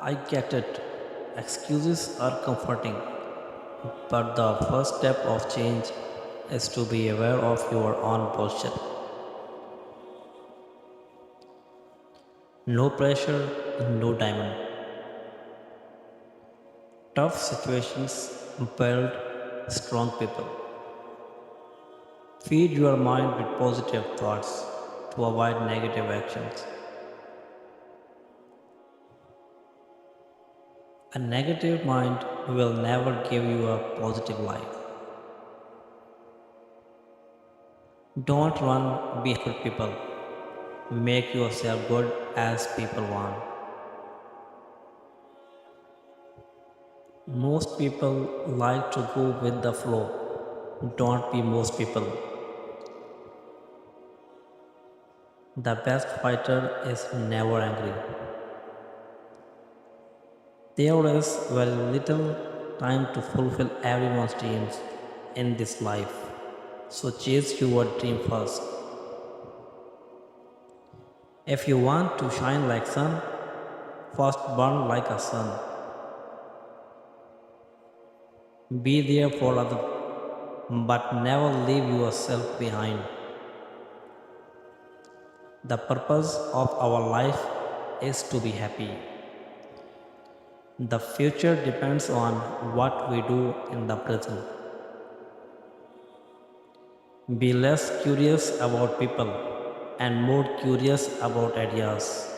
I get it. Excuses are comforting, but the first step of change is to be aware of your own posture. No pressure, no diamond. Tough situations build strong people. Feed your mind with positive thoughts to avoid negative actions. A negative mind will never give you a positive life. Don't run behind people. Make yourself good as people want. Most people like to go with the flow. Don't be most people. The best fighter is never angry. There is very little time to fulfill everyone's dreams in this life. So chase your dream first. If you want to shine like sun, first burn like a sun. Be there for others, but never leave yourself behind. The purpose of our life is to be happy. The future depends on what we do in the present. Be less curious about people and more curious about ideas.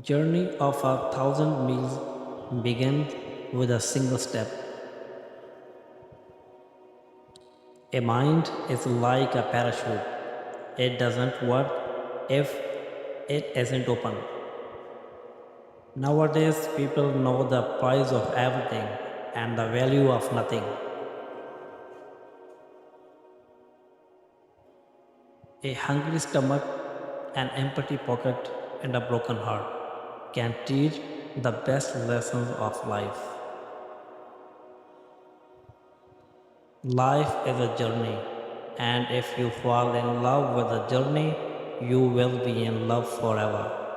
Journey of a thousand miles begins with a single step. A mind is like a parachute. It doesn't work if it isn't open. Nowadays, people know the price of everything and the value of nothing. A hungry stomach, an empty pocket, and a broken heart can teach the best lessons of life. Life is a journey, and if you fall in love with the journey, you will be in love forever.